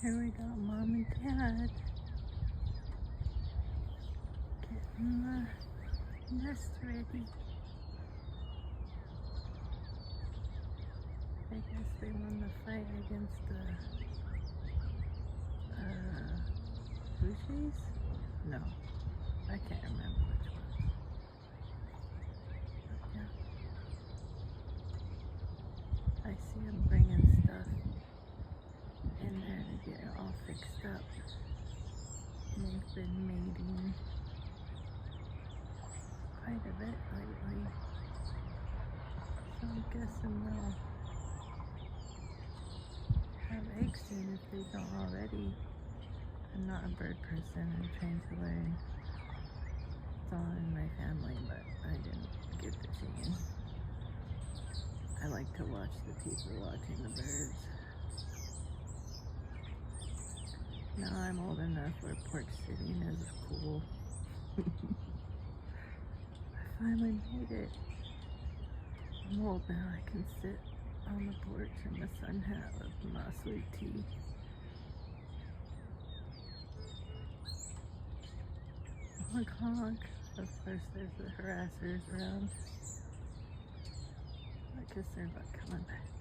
Here we go, Mom and Dad getting the nest ready. I guess they won the fight against the blue jays? No, I can't remember which one. Yeah. I see them bringing stuff in there to get it all fixed up. They've been mating quite a bit lately, so I'm guessing they'll have eggs soon if they don't already. I'm not a bird person. I'm trying to learn. It's all in my family, but I didn't get the chance. I like to watch the people watching the birds. Now I'm old enough where porch sitting is cool. I finally made it. I'm old now. I can sit on the porch in the sun hat with my sweet tea. Honk honk. Of course there's the harassers around. I guess they're about coming back.